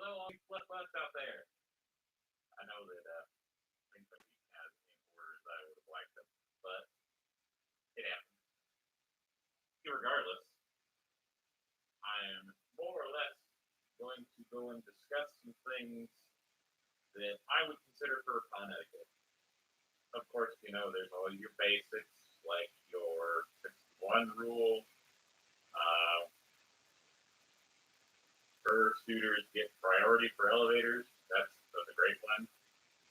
Hello, all you flip butts out there. I know that things don't be as in order as I would have liked them, but it happens. Regardless, I am more or less going to go and discuss some things that I would consider for con etiquette. Of course, there's all your basics, like your 61 rule. First suitors get priority for elevators. That's a great one.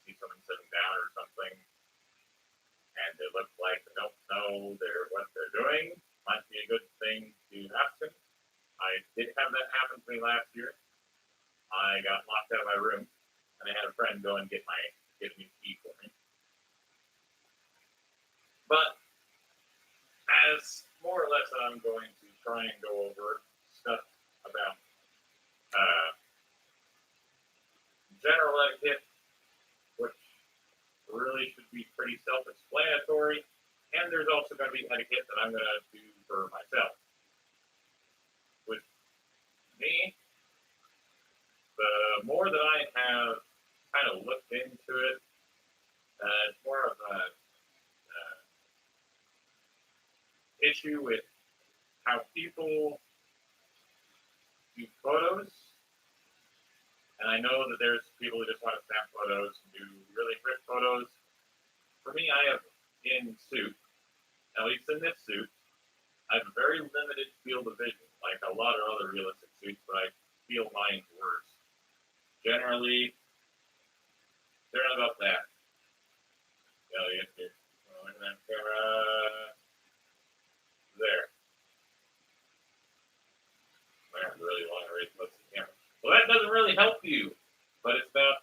See someone sitting down or something, and it looks like they don't know what they're doing. Might be a good thing to ask them. I did have that happen to me last year. I got locked out of my room, and I had a friend go and get a new key for me. But as more or less, I'm going to try and go over stuff about general etiquette, which really should be pretty self-explanatory. And there's also going to be etiquette that I'm going to do for myself. With me, the more that I have kind of looked into it, it's more of a issue with how people do photos. And I know that there's people who just want to snap photos and do really quick photos. For me, I have in suit, at least in this suit, I have a very limited field of vision, like a lot of other realistic suits, but I feel mine's worse. Generally, they're not about that. You have to look at that camera there. I really want to raise most of the camera. Well, that doesn't really help you, but it's about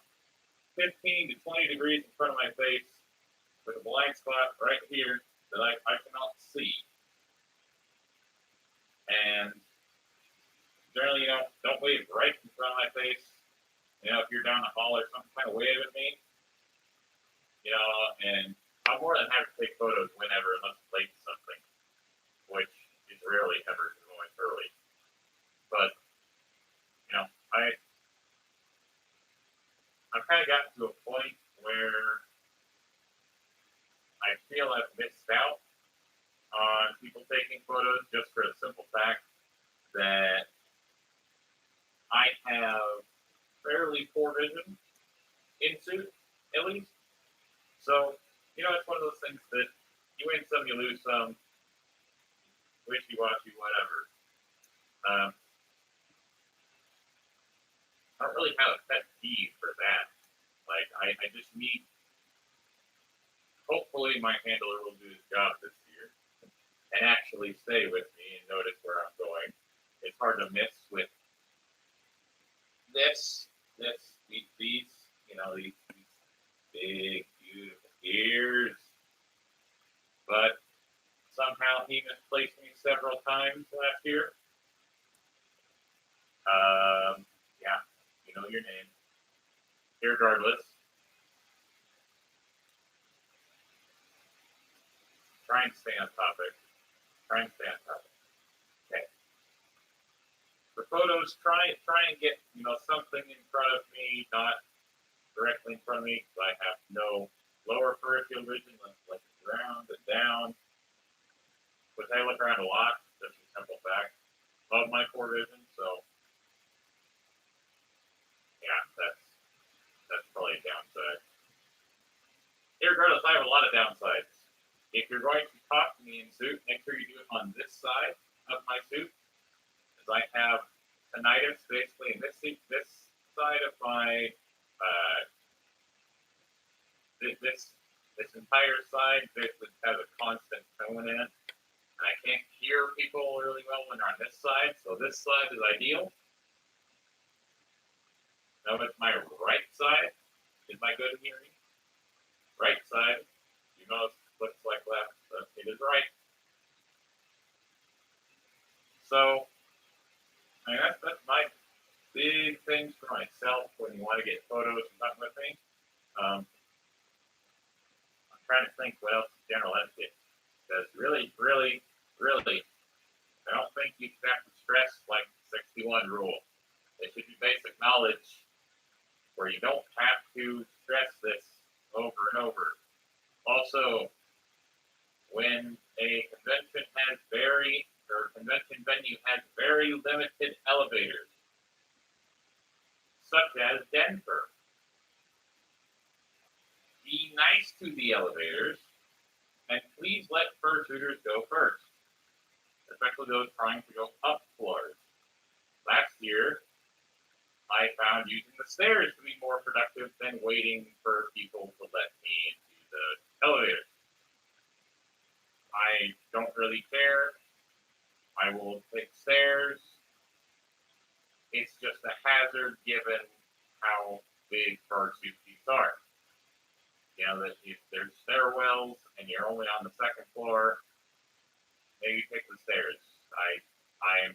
15 to 20 degrees in front of my face with a blind spot right here that I cannot see. And generally, don't wave right in front of my face. If you're down the hall or something, kind of wave at me. And I'm more than happy to take photos whenever, unless it's late to something, which is rarely ever going early. But, I've kind of gotten to a point where I feel I've missed out on people taking photos just for the simple fact that I have fairly poor vision in suit, at least. So, it's one of those things that you win some, you lose some, wishy-washy, whatever. I don't really have a pet peeve for that. Like, I just need, hopefully my handler will do his job this year and actually stay with me and notice where I'm going. It's hard to miss with these these big, beautiful ears. But somehow he misplaced me several times last year. Yeah, you know your name. Regardless, try and stay on topic. Okay. For photos, try and get something in front of me, not directly in front of me, because I have no lower peripheral vision, like the ground and down. Which I look around a lot, just a simple fact of my poor vision. So yeah, that's probably a downside. Regardless, I have a lot of downsides. If you're going to talk to me in suit, make sure you do it on this side of my suit, because I have tinnitus basically in this side of my this entire side basically has a constant tone in it, and I can't hear people really well when they're on this side. So this side is ideal. Now it's my right side is my good hearing. Right side, looks like left, but it is right. So, that's my big things for myself when you want to get photos and something with me. I'm trying to think what else is general etiquette. Because really, I don't think you have to stress like the 61 rule. It should be basic knowledge where you don't have to stress this over and over. Also, when a convention venue has very limited elevators, such as Denver, be nice to the elevators and please let fursuiters go first, especially those trying to go up floors. Last year, I found using the stairs to be more productive than waiting for people to let me into the elevator. I don't really care. I will take stairs. It's just a hazard given how big fursuit seats are. You know, that if there's stairwells and you're only on the second floor, maybe take the stairs. I'm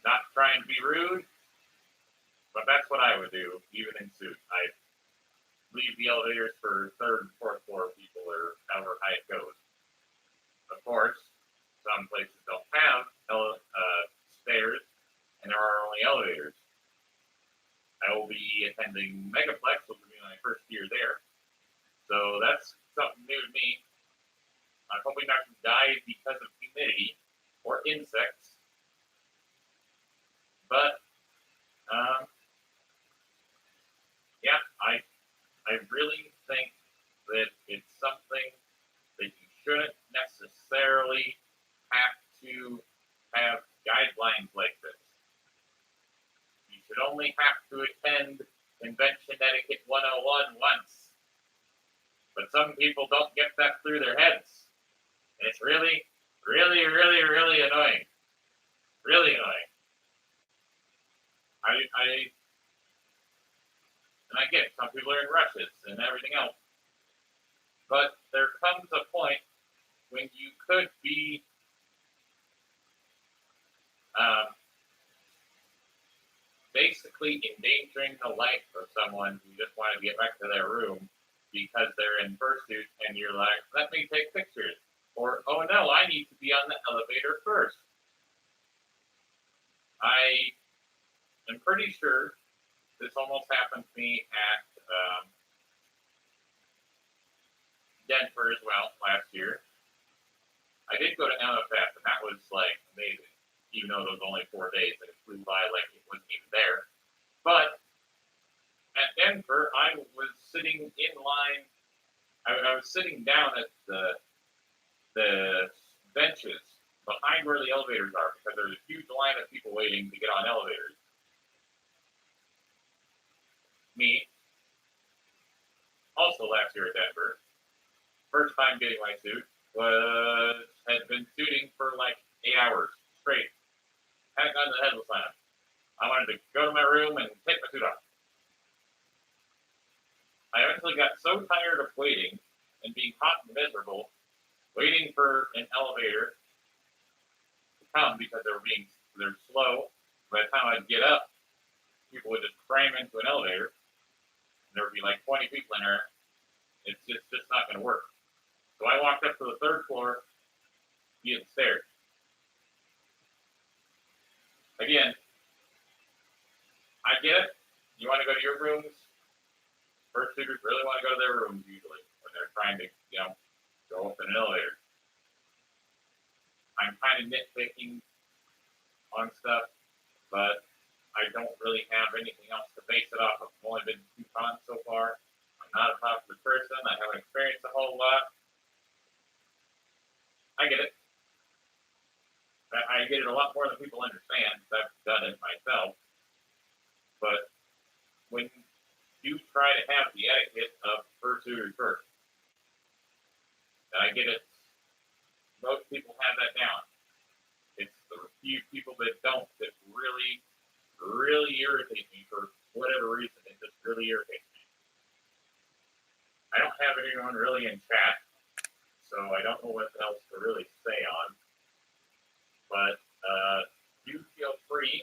not trying to be rude, but that's what I would do, even in suit. I'd leave the elevators for third and fourth floor people or however high it goes. Of course, some places don't have stairs, and there are only elevators. I will be attending Megaplex, which will be my first year there. So that's something new to me. I'm hoping not to die because of humidity or insects. But, yeah, I really think that it's something that you shouldn't necessarily have to have guidelines like this. You should only have to attend Convention Etiquette 101 once. But some people don't get that through their heads. And it's really, really, really, really annoying. Really annoying. And I get it, some people are in rushes and everything else. But there comes a point when you could be basically endangering the life of someone who just wanted to get back to their room because they're in fursuit and you're like, let me take pictures. Or, oh no, I need to be on the elevator first. I am pretty sure this almost happened to me at Denver as well last year. I did go to MFF, and that was like amazing, even though it was only 4 days and it flew by like it wasn't even there. But at Denver, I was sitting in line. I was sitting down at the benches behind where the elevators are because there's a huge line of people waiting to get on elevators. Me, also last year at Denver, first time getting my suit, had been suiting for like 8 hours straight. Hadn't gotten the headless on. I wanted to go to my room and take my suit off. I eventually got so tired of waiting and being hot and miserable, waiting for an elevator to come because they're slow. By the time I'd get up, people would just cram into an elevator. And there would be like 20 people in there. It's just not going to work. So I walked up to the third floor via the stairs. Again, I get it. You want to go to your rooms. Fursuiters really want to go to their rooms usually when they're trying to, go up in an elevator. I'm kind of nitpicking on stuff, but I don't really have anything else to base it off of. I've only been to 2 cons so far. I'm not a popular person. I haven't experienced a whole lot. I get it. I get it a lot more than people understand because I've done it myself. But when you try to have the etiquette of fursuiters first, and I get it, most people have that down. It's the few people that don't that really, really irritate me for whatever reason. It just really irritates me. I don't have anyone really in chat, so I don't know what else to really say on. But do feel free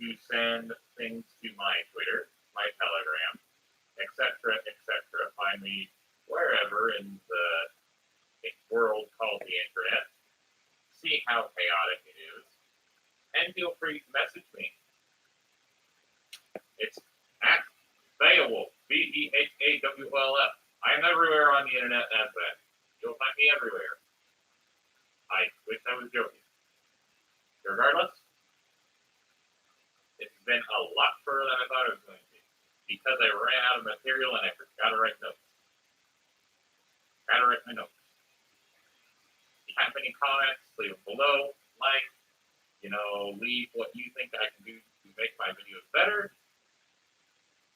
to send things to my Twitter, my Telegram, etc., etc. Find me wherever in the world called the internet. See how chaotic it is. WLF. I am everywhere on the internet as that. You'll find me everywhere. I wish I was joking. Regardless, it's been a lot further than I thought it was going to be. Because I ran out of material and I forgot to write notes. Gotta write my notes. If you have any comments, leave them below. Like, leave what you think I can do to make my videos better.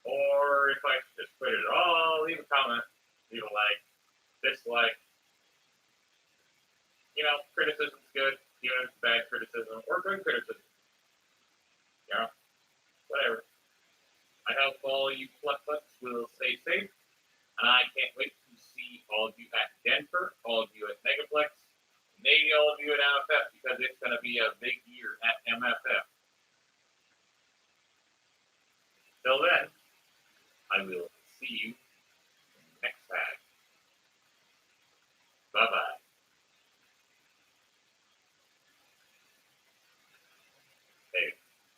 Or if I just quit it all, leave a comment, leave a like, dislike. Criticism's good, even if it's bad criticism or good criticism. Whatever. I hope all you Fluffs will stay safe, and I can't wait to see all of you at Denver, all of you at Megaplex, maybe all of you at MFF, because it's going to be a big year at MFF. Till then, I will see you